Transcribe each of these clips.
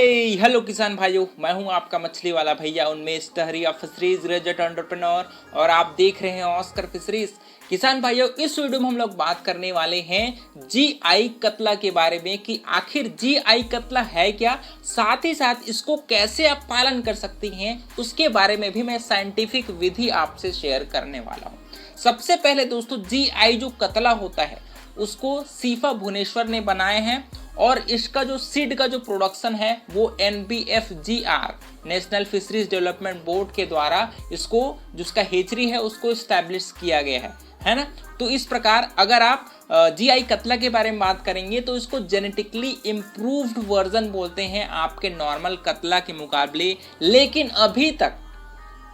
Hello किसान भाइयों, मैं हूं आपका मछली वाला भैया उन्मेष टहरी ऑफ फिशरीज ग्रेजुएट एंटरप्रेन्योर और आप देख रहे हैं ऑस्कर फिशरीज। किसान भाइयों, इस वीडियो में हम लोग बात करने वाले हैं जीआई कतला के बारे में कि आखिर जीआई कतला है क्या, साथ ही साथ इसको कैसे आप पालन कर सकती हैं उसके बारे में भी मैं साइंटिफिक विधि आपसे शेयर करने वाला हूँ। सबसे पहले दोस्तों, जीआई जो कतला होता है उसको सीफा भुवनेश्वर ने बनाए हैं और इसका जो सीड का जो प्रोडक्शन है वो NBFGR national fisheries development board के द्वारा इसको जिसका हेचरी है उसको स्टैब्लिश किया गया है ना। तो इस प्रकार अगर आप जीआई कतला के बारे में बात करेंगे तो इसको जेनेटिकली इम्प्रूव्ड वर्जन बोलते हैं आपके नॉर्मल कतला के मुकाबले। लेकिन अभी तक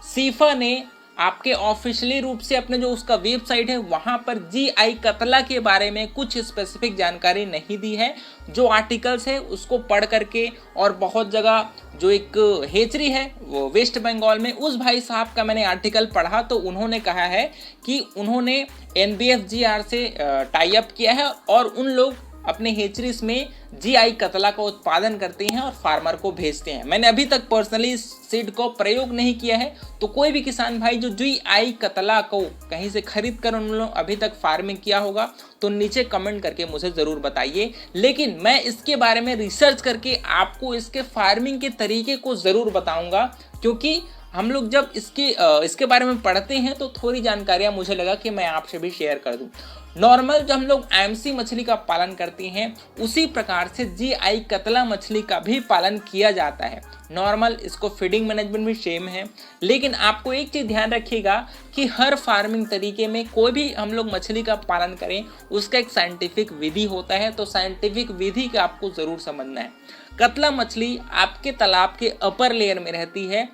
सीफा ने आपके ऑफिशियली रूप से अपने जो उसका वेबसाइट है वहां पर जीआई कतला के बारे में कुछ स्पेसिफिक जानकारी नहीं दी है। जो आर्टिकल्स है उसको पढ़ करके और बहुत जगह जो एक हेचरी है वो वेस्ट बंगाल में, उस भाई साहब का मैंने आर्टिकल पढ़ा तो उन्होंने कहा है कि उन्होंने NBFGR से टाई अप किया है और उन लोग अपने हेचरीज में जीआई कतला का उत्पादन करते हैं और फार्मर को भेजते हैं। मैंने अभी तक पर्सनली सीड को प्रयोग नहीं किया है, तो कोई भी किसान भाई जो जीआई कतला को कहीं से खरीद कर उन लोगों अभी तक फार्मिंग किया होगा तो नीचे कमेंट करके मुझे ज़रूर बताइए। लेकिन मैं इसके बारे में रिसर्च करके आपको इसके फार्मिंग के तरीके को ज़रूर बताऊँगा, क्योंकि हम लोग जब इसके बारे में पढ़ते हैं तो थोड़ी जानकारियाँ मुझे लगा कि मैं आपसे भी शेयर कर दूँ। नॉर्मल जब हम लोग एमसी मछली का पालन करते हैं उसी प्रकार से जीआई कतला मछली का भी पालन किया जाता है। नॉर्मल इसको फीडिंग मैनेजमेंट भी सेम है, लेकिन आपको एक चीज़ ध्यान रखिएगा कि हर फार्मिंग तरीके में कोई भी हम लोग मछली का पालन करें उसका एक साइंटिफिक विधि होता है, तो साइंटिफिक विधि का आपको ज़रूर समझना है। कतला मछली आपके तालाब के अपर लेयर में रहती है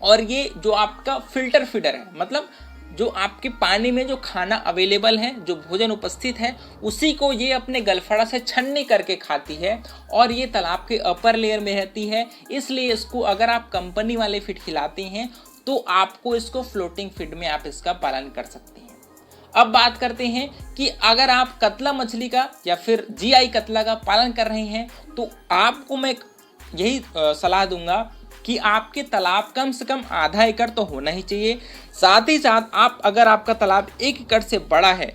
और ये जो आपका फिल्टर फीडर है, मतलब जो आपके पानी में जो खाना अवेलेबल है, जो भोजन उपस्थित है, उसी को ये अपने गलफड़ा से छन्नी करके खाती है और ये तालाब के अपर लेयर में रहती है। इसलिए इसको अगर आप कंपनी वाले फीड खिलाते हैं तो आपको इसको फ्लोटिंग फीड में आप इसका पालन कर सकते हैं। अब बात करते हैं कि अगर आप कतला मछली का या फिर जीआई कतला का पालन कर रहे हैं तो आपको मैं यही सलाह दूंगा कि आपके तालाब कम से कम आधा एकड़ तो होना ही चाहिए। साथ ही साथ आप अगर आपका तालाब 1 एकड़ से बड़ा है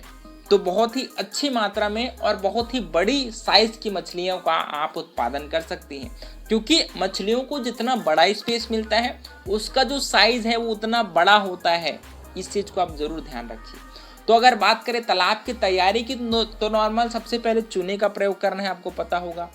तो बहुत ही अच्छी मात्रा में और बहुत ही बड़ी साइज की मछलियों का आप उत्पादन कर सकती हैं, क्योंकि मछलियों को जितना बड़ा स्पेस मिलता है उसका जो साइज है वो उतना बड़ा होता है। इस चीज़ को आप ज़रूर ध्यान रखिए। तो अगर बात करें तालाब की तैयारी की तो नॉर्मल सबसे पहले चूने का प्रयोग करना है, आपको पता होगा।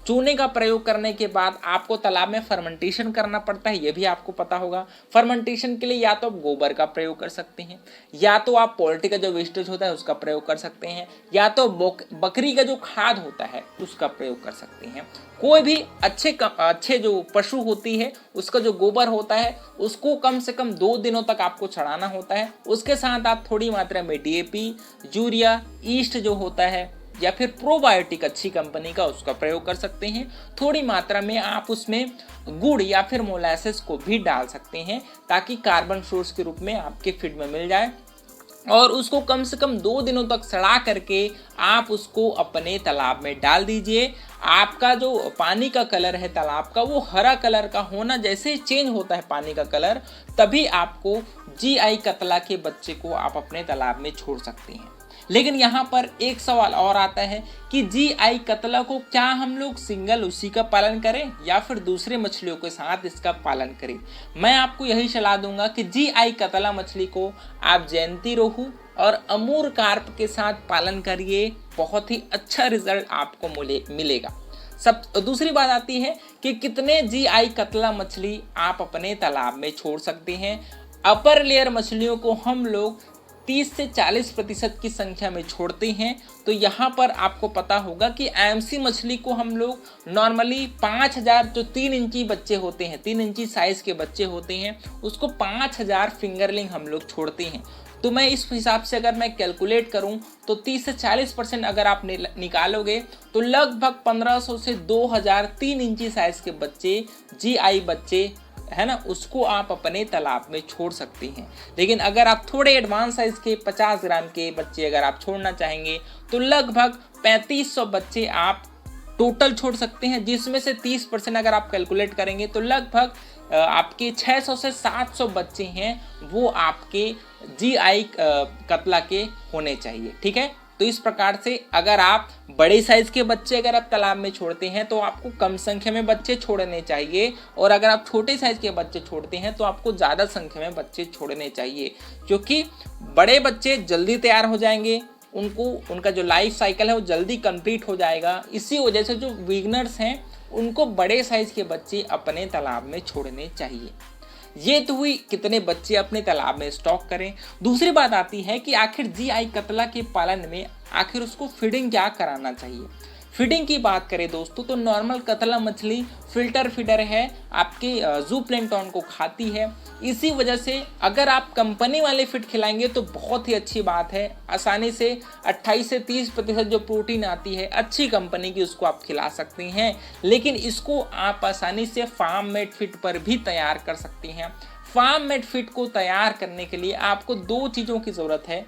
चूने का प्रयोग करने के बाद आपको तालाब में फर्मेंटेशन करना पड़ता है, ये भी आपको पता होगा। फर्मेंटेशन के लिए या तो आप गोबर का प्रयोग कर सकते हैं, या तो आप पोल्ट्री का जो वेस्टेज होता है उसका प्रयोग कर सकते हैं, या तो बकरी का जो खाद होता है उसका प्रयोग कर सकते हैं। कोई भी अच्छे जो पशु होती है उसका जो गोबर होता है उसको कम से कम 2 दिनों तक आपको चढ़ाना होता है। उसके साथ आप थोड़ी मात्रा में DAP, यूरिया, ईस्ट जो होता है या फिर प्रोबायोटिक अच्छी कंपनी का उसका प्रयोग कर सकते हैं। थोड़ी मात्रा में आप उसमें गुड़ या फिर मोलासेस को भी डाल सकते हैं ताकि कार्बन सोर्स के रूप में आपके फीड में मिल जाए, और उसको कम से कम 2 दिनों तक सड़ा करके आप उसको अपने तालाब में डाल दीजिए। आपका जो पानी का कलर है तालाब का वो हरा कलर का होना, जैसे चेंज होता है पानी का कलर तभी आपको जीआई कतला के बच्चे को आप अपने तालाब में छोड़ सकते हैं। लेकिन यहाँ पर एक सवाल और आता है कि जीआई कतला को क्या हम लोग सिंगल उसी का पालन करें या फिर दूसरे मछलियों के साथ इसका पालन करें। मैं आपको यही सलाह दूंगा कि जीआई कतला मछली को आप जयंती रोहू और अमूर कार्प के साथ पालन करिए, बहुत ही अच्छा रिजल्ट आपको मिलेगा। दूसरी बात आती है कि कितने जीआई कतला मछली आप अपने तालाब में छोड़ सकते हैं। अपर लेयर मछलियों को हम लोग 30 से 40% की संख्या में छोड़ते हैं। तो यहाँ पर आपको पता होगा कि एमसी मछली को हम लोग नॉर्मली 5000 जो 3 इंची बच्चे होते हैं, 3 इंची साइज के बच्चे होते हैं, उसको 5000 फिंगरलिंग हम लोग छोड़ते हैं। तो मैं इस हिसाब से अगर मैं कैलकुलेट करूं तो 30 से 40% अगर आप निकालोगे तो लगभग 1500 से 2000 3 इंची साइज के बच्चे, जीआई बच्चे है ना, उसको आप अपने तालाब में छोड़ सकते हैं। लेकिन अगर आप थोड़े एडवांस साइज के 50 ग्राम के बच्चे अगर आप छोड़ना चाहेंगे तो लगभग 3500 बच्चे आप टोटल छोड़ सकते हैं, जिसमें से 30% अगर आप कैलकुलेट करेंगे तो लगभग आपके 600 से 700 बच्चे हैं वो आपके GI कतला के होने चाहिए। ठीक है, तो इस प्रकार से अगर आप बड़े साइज के बच्चे अगर आप तालाब में छोड़ते हैं तो आपको कम संख्या में बच्चे छोड़ने चाहिए, और अगर आप छोटे साइज के बच्चे छोड़ते हैं तो आपको ज़्यादा संख्या में बच्चे छोड़ने चाहिए, क्योंकि बड़े बच्चे जल्दी तैयार हो जाएंगे, उनका जो लाइफ साइकिल है वो जल्दी कंप्लीट हो जाएगा। इसी वजह से जो बिगनर्स हैं उनको बड़े साइज के बच्चे अपने तालाब में छोड़ने चाहिए। ये तो हुई कितने बच्चे अपने तालाब में स्टॉक करें। दूसरी बात आती है कि आखिर GI कतला के पालन में आखिर उसको फीडिंग क्या कराना चाहिए। फीडिंग की बात करें दोस्तों तो नॉर्मल कतला मछली फिल्टर फीडर है, आपके जू प्लैंक्टन को खाती है। इसी वजह से अगर आप कंपनी वाले फीड खिलाएंगे तो बहुत ही अच्छी बात है, आसानी से 28 से 30% जो प्रोटीन आती है अच्छी कंपनी की उसको आप खिला सकते हैं। लेकिन इसको आप आसानी से फार्म मेड फीड पर भी तैयार कर सकते हैं। फार्म मेड फीड को तैयार करने के लिए आपको 2 चीज़ों की ज़रूरत है,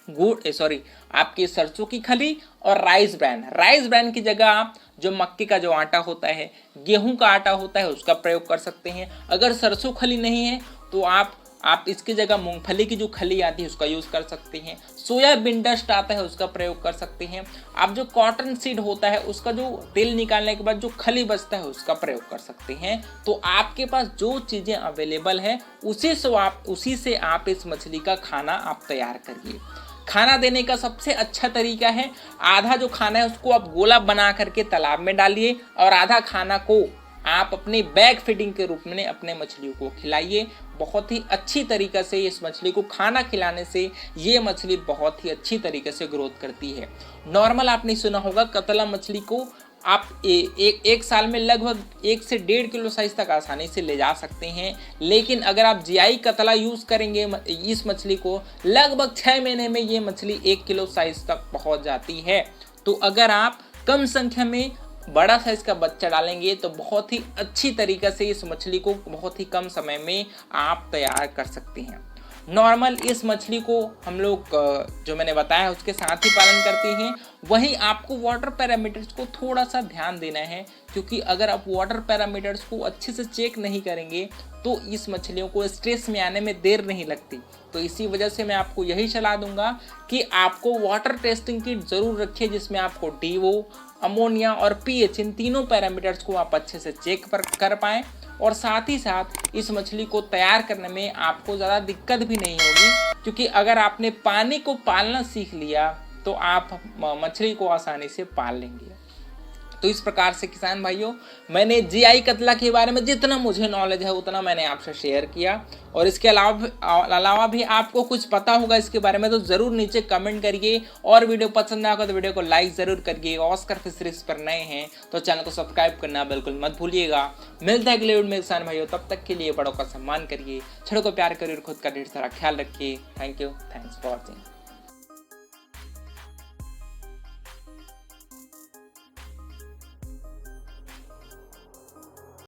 आपकी सरसों की खली और राइस ब्रांड की जगह आप जो मक्के का जो आटा होता है, गेहूं का आटा होता है उसका प्रयोग कर सकते हैं। अगर सरसों खली नहीं है तो आप इसकी जगह मूंगफली की जो खली आती है उसका यूज़ कर सकते हैं। सोयाबीन डस्ट आता है उसका प्रयोग कर सकते हैं। आप जो कॉटन सीड होता है उसका जो तेल निकालने के बाद जो खली बचता है उसका प्रयोग कर सकते हैं। तो आपके पास जो चीज़ें अवेलेबल है उसी से आप इस मछली का खाना आप तैयार करिए। खाना देने का सबसे अच्छा तरीका है, आधा जो खाना है उसको आप गोला बना करके तालाब में डालिए और आधा खाना को आप अपने बैग फीडिंग के रूप में अपने मछलियों को खिलाइए। बहुत ही अच्छी तरीक़े से इस मछली को खाना खिलाने से ये मछली बहुत ही अच्छी तरीके से ग्रोथ करती है। नॉर्मल आपने सुना होगा कतला मछली को आप एक साल में लगभग 1 से 1.5 किलो साइज तक आसानी से ले जा सकते हैं। लेकिन अगर आप GI कतला यूज़ करेंगे इस मछली को, लगभग 6 महीने में ये मछली 1 किलो साइज तक पहुंच जाती है। तो अगर आप कम संख्या में बड़ा साइज का बच्चा डालेंगे तो बहुत ही अच्छी तरीक़े से इस मछली को बहुत ही कम समय में आप तैयार कर सकते हैं। नॉर्मल इस मछली को हम लोग जो मैंने बताया उसके साथ ही पालन करते हैं। वहीं आपको वाटर पैरामीटर्स को थोड़ा सा ध्यान देना है, क्योंकि अगर आप वाटर पैरामीटर्स को अच्छे से चेक नहीं करेंगे तो इस मछलियों को स्ट्रेस में आने में देर नहीं लगती। तो इसी वजह से मैं आपको यही सलाह दूंगा कि आपको वाटर टेस्टिंग किट ज़रूर रखिए, जिसमें आपको DO, अमोनिया और pH इन तीनों पैरामीटर्स को आप अच्छे से चेक कर पाएँ। और साथ ही साथ इस मछली को तैयार करने में आपको ज़्यादा दिक्कत भी नहीं होगी, क्योंकि अगर आपने पानी को पालना सीख लिया तो आप मछली को आसानी से पाल लेंगे। तो इस प्रकार से किसान भाइयों, मैंने GI कतला के बारे में जितना मुझे नॉलेज है उतना मैंने आपसे शेयर किया। और इसके अलावा भी आपको कुछ पता होगा इसके बारे में तो ज़रूर नीचे कमेंट करिए। और वीडियो पसंद आएगा तो वीडियो को लाइक ज़रूर करिए। ऑस्कर फिशरीज पर नए हैं तो चैनल को सब्सक्राइब करना बिल्कुल मत भूलिएगा। मिलता है अगले वीडियो में किसान भाइयों, तब तक के लिए बड़ों का सम्मान करिए, छोटों को प्यार करिए और खुद का ढेर सारा ख्याल रखिए। Thank you, thanks for watching.